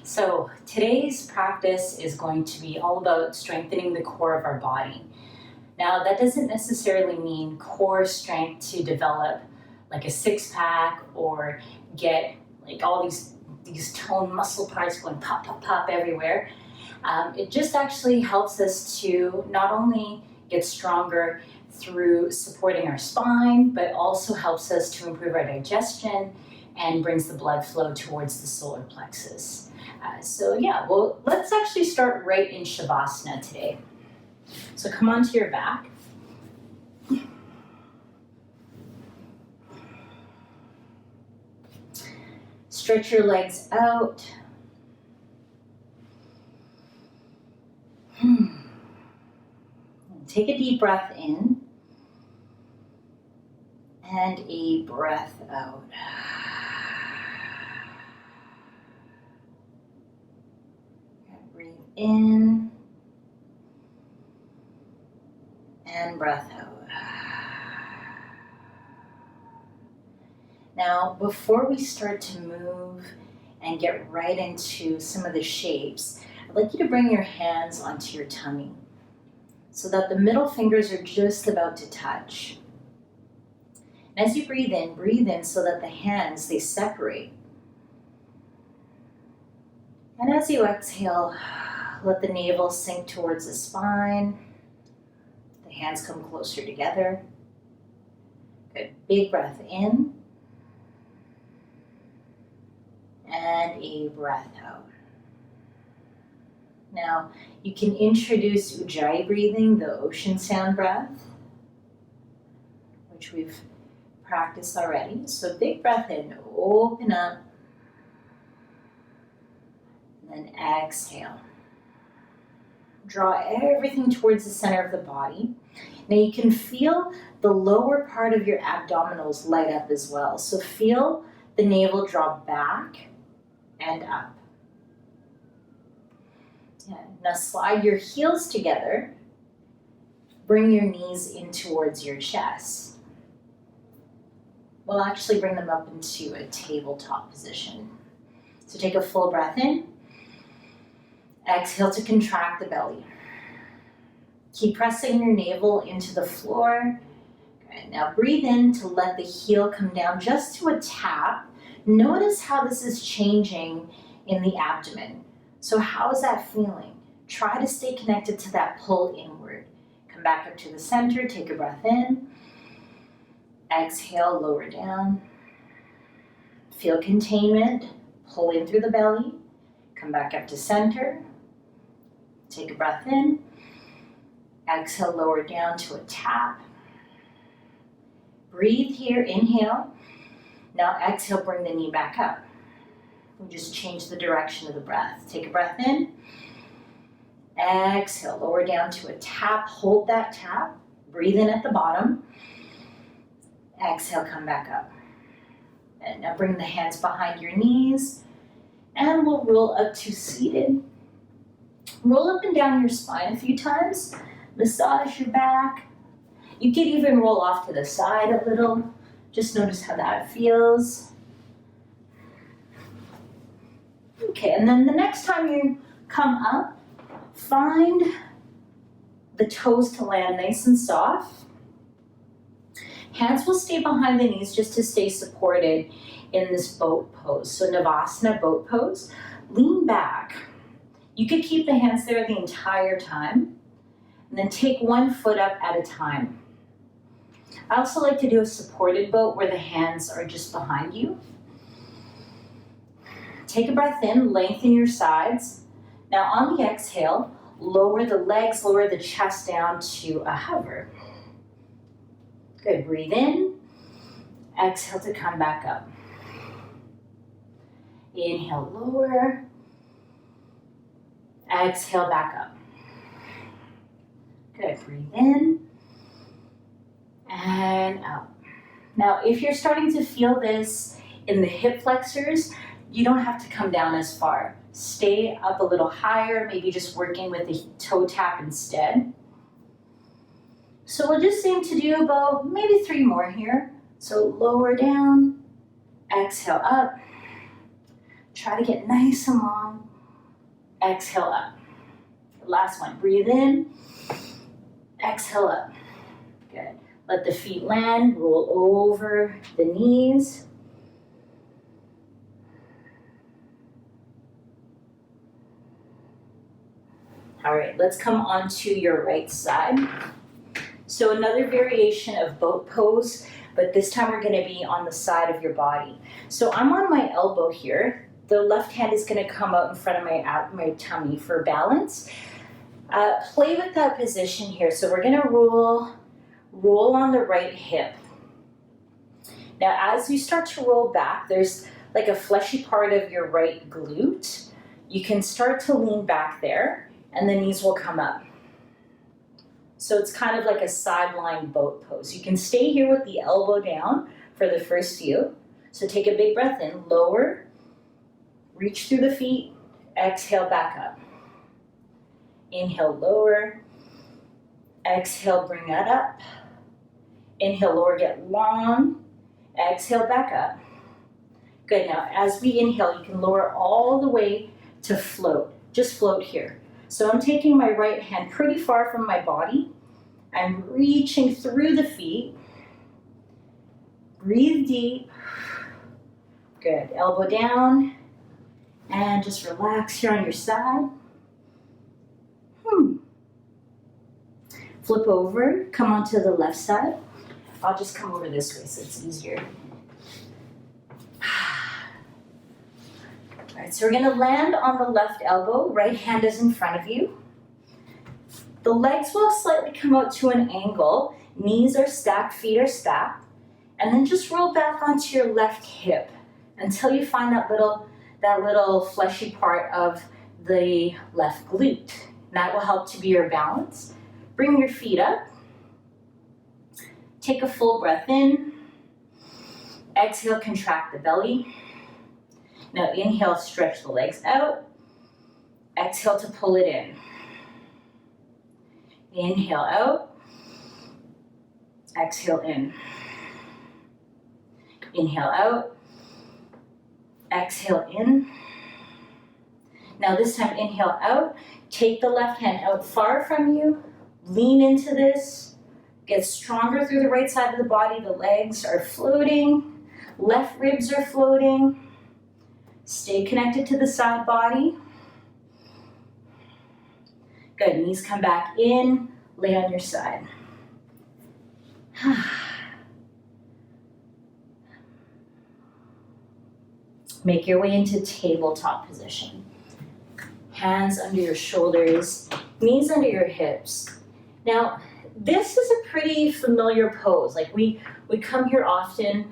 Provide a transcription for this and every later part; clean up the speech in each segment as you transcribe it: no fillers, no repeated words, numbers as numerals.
So today's practice is going to be all about strengthening the core of our body. Now that doesn't necessarily mean core strength to develop like a six-pack or get like all these toned muscle parts going pop, pop, pop everywhere. It just actually helps us to not only get stronger through supporting our spine, but also helps us to improve our digestion and brings the blood flow towards the solar plexus. Let's actually start right in Shavasana today. So come onto your back. Stretch your legs out. Take a deep breath in and a breath out. Breathe in and breath out. Now, before we start to move and get right into some of the shapes, I'd like you to bring your hands onto your tummy so that the middle fingers are just about to touch. And as you breathe in so that the hands, they separate. And as you exhale, let the navel sink towards the spine. The hands come closer together. Good. Big breath in. And a breath out. Now, you can introduce Ujjayi breathing, the ocean sound breath, which we've practiced already. So big breath in, open up, and then exhale. Draw everything towards the center of the body. Now you can feel the lower part of your abdominals light up as well. So feel the navel draw back and up. Yeah. Now slide your heels together. Bring your knees in towards your chest. We'll actually bring them up into a tabletop position. So take a full breath in. Exhale to contract the belly. Keep pressing your navel into the floor. Good. Now breathe in to let the heel come down just to a tap. Notice how this is changing in the abdomen. So how is that feeling? Try to stay connected to that pull inward. Come back up to the center, take a breath in. Exhale, lower down. Feel containment, pull in through the belly. Come back up to center. Take a breath in. Exhale, lower down to a tap. Breathe here, inhale. Now exhale, bring the knee back up. We just change the direction of the breath. Take a breath in. Exhale, lower down to a tap. Hold that tap. Breathe in at the bottom. Exhale, come back up. And now bring the hands behind your knees. And we'll roll up to seated. Roll up and down your spine a few times. Massage your back. You can even roll off to the side a little. Just notice how that feels. Okay, and then the next time you come up, find the toes to land nice and soft. Hands will stay behind the knees just to stay supported in this boat pose. So Navasana, boat pose. Lean back. You could keep the hands there the entire time. And then take one foot up at a time. I also like to do a supported boat where the hands are just behind you. Take a breath in, lengthen your sides. Now on the exhale, lower the legs, lower the chest down to a hover. Good, breathe in. Exhale to come back up. Inhale, lower. Exhale, back up. Good, breathe in. And out. Now, if you're starting to feel this in the hip flexors, you don't have to come down as far. Stay up a little higher, maybe just working with the toe tap instead. So we'll just aim to do about maybe 3 more here. So lower down, exhale up. Try to get nice and long. exhale up. Last one, breathe in, exhale up. Good. Let the feet land, roll over the knees. All right, let's come onto your right side. So another variation of boat pose, but this time we're gonna be on the side of your body. So I'm on my elbow here. The left hand is gonna come out in front of my tummy for balance. Play with that position here. So we're gonna roll on the right hip. Now as you start to roll back, there's like a fleshy part of your right glute. You can start to lean back there and the knees will come up. So it's kind of like a sideline boat pose. You can stay here with the elbow down for the first few. So take a big breath in, lower, reach through the feet, exhale back up. Inhale, lower, exhale, bring that up. Inhale, lower, get long, exhale, back up. Good, now as we inhale, you can lower all the way to float. Just float here. So I'm taking my right hand pretty far from my body. I'm reaching through the feet. Breathe deep. Good, elbow down. And just relax here on your side. Flip over, come onto the left side. I'll just come over this way so it's easier. All right, so we're gonna land on the left elbow, right hand is in front of you. The legs will slightly come out to an angle, knees are stacked, feet are stacked, and then just roll back onto your left hip until you find that little fleshy part of the left glute. That will help to be your balance. Bring your feet up. Take a full breath in. Exhale, contract the belly. Now inhale, stretch the legs out. Exhale to pull it in. Inhale out. Exhale in. Inhale out. Exhale in. Now this time inhale out. Take the left hand out far from you. Lean into this. Get stronger through the right side of the body. The legs are floating. Left ribs are floating. Stay connected to the side body. Good, knees come back in. Lay on your side. Make your way into tabletop position. Hands under your shoulders, knees under your hips. Now, this is a pretty familiar pose. Like we come here often,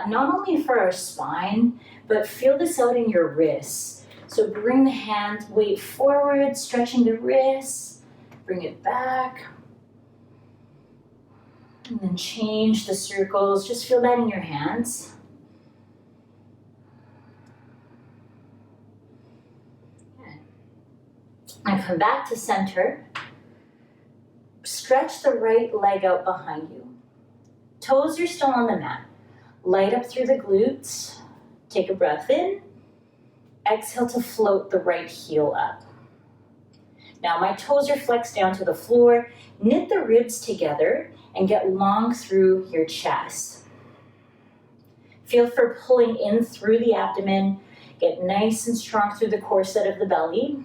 not only for our spine, but feel this out in your wrists. So bring the hand, weight forward, stretching the wrists, bring it back. And then change the circles, just feel that in your hands. And come back to center. Stretch the right leg out behind you. Toes are still on the mat. Light up through the glutes. Take a breath in. Exhale to float the right heel up. Now my toes are flexed down to the floor. Knit the ribs together and get long through your chest. Feel for pulling in through the abdomen. Get nice and strong through the corset of the belly.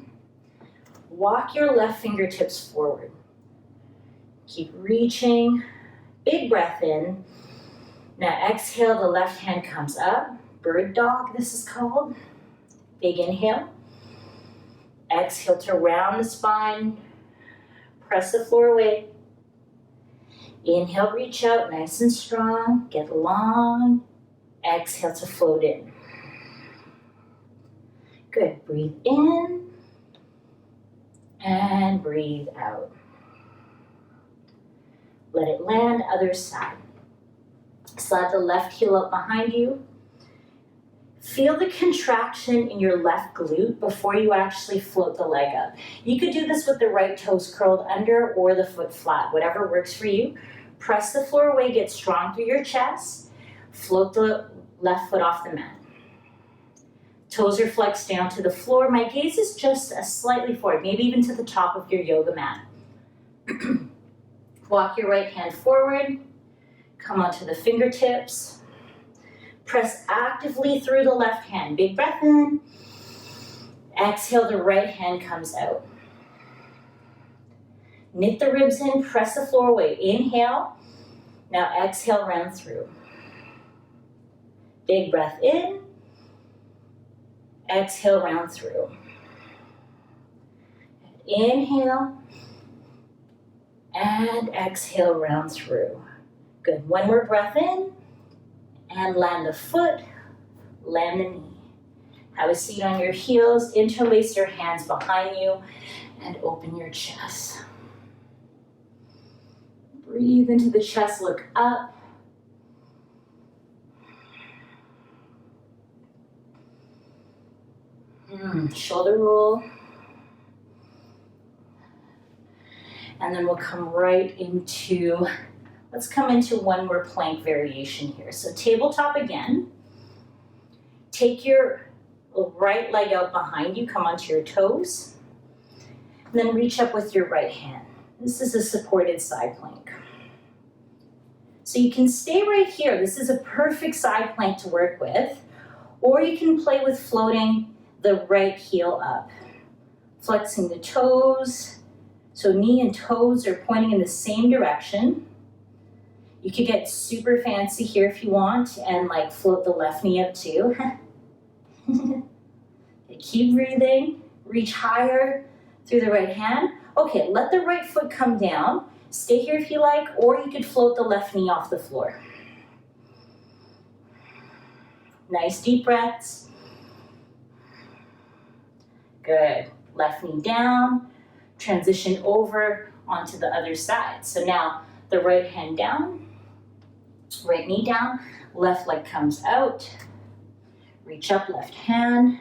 Walk your left fingertips forward. Keep reaching. Big breath in. Now exhale, the left hand comes up. Bird dog, this is called. Big inhale. Exhale to round the spine. Press the floor away. Inhale, reach out, nice and strong. Get long. Exhale to float in. Good, breathe in. And breathe out. Let it land, other side. Slide the left heel up behind you. Feel the contraction in your left glute before you actually float the leg up. You could do this with the right toes curled under or the foot flat, whatever works for you. Press the floor away, get strong through your chest. Float the left foot off the mat. Toes are flexed down to the floor. My gaze is just slightly forward, maybe even to the top of your yoga mat. Walk your right hand forward. Come onto the fingertips. Press actively through the left hand. Big breath in. Exhale, the right hand comes out. Knit the ribs in, press the floor away. Inhale. Now exhale, round through. Big breath in. Exhale, round through. Inhale. And exhale, round through. Good. One more breath in. And land the foot, land the knee. Have a seat on your heels, interlace your hands behind you, and open your chest. Breathe into the chest, look up. Shoulder roll. And then we'll come right into, let's come into one more plank variation here. So tabletop again. Take your right leg out behind you, come onto your toes. And then reach up with your right hand. This is a supported side plank. So you can stay right here. This is a perfect side plank to work with. Or you can play with floating the right heel up. Flexing the toes. So knee and toes are pointing in the same direction. You could get super fancy here if you want and like float the left knee up too. Keep breathing, reach higher through the right hand. Okay, let the right foot come down. Stay here if you like, or you could float the left knee off the floor. Nice deep breaths. Good. Left knee down. Transition over onto the other side. So now the right hand down, right knee down, left leg comes out. Reach up, left hand.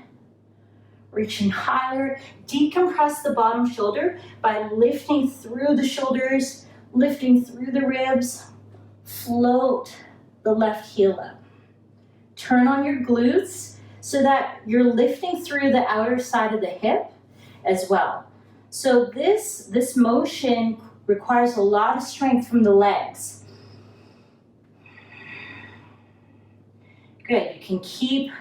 Reaching higher. Decompress the bottom shoulder by lifting through the shoulders, lifting through the ribs. Float the left heel up. Turn on your glutes so that you're lifting through the outer side of the hip as well. So this motion requires a lot of strength from the legs. Good, you can keep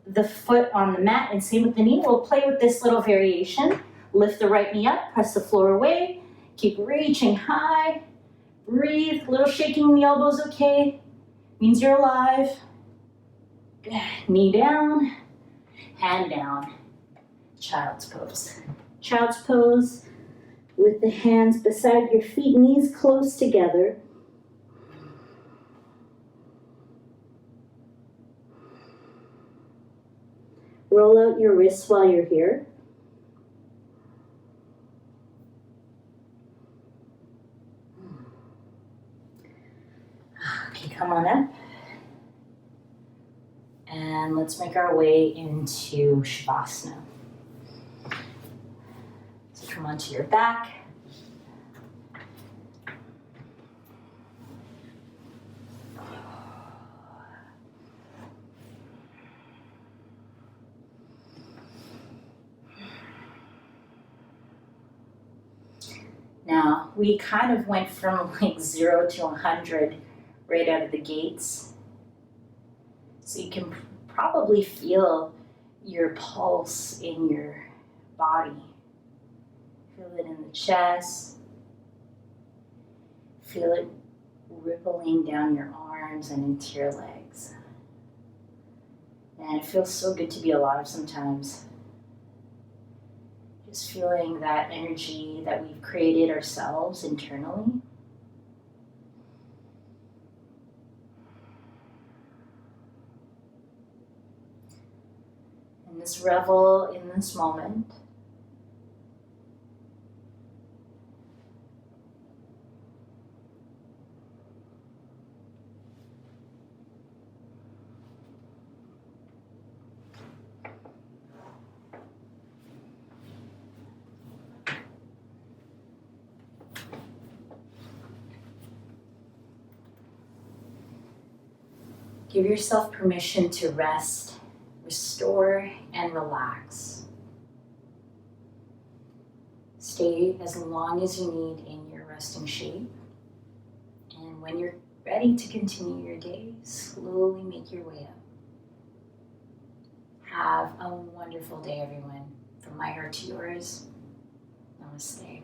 the foot on the mat and same with the knee. We'll play with this little variation. Lift the right knee up, press the floor away, keep reaching high, breathe, a little shaking in the elbows, okay? Means you're alive. Good, knee down, hand down, child's pose. Child's pose with the hands beside your feet, knees close together. Roll out your wrists while you're here. Okay, come on up. And let's make our way into Shavasana. So come onto your back. Now, we kind of went from like 0 to 100 right out of the gates. So you can probably feel your pulse in your body. Feel it in the chest. Feel it rippling down your arms and into your legs. And it feels so good to be alive sometimes. Just feeling that energy that we've created ourselves internally. And just revel in this moment. Give yourself permission to rest, restore, and relax. Stay as long as you need in your resting shape. And when you're ready to continue your day, slowly make your way up. Have a wonderful day, everyone. From my heart to yours, namaste.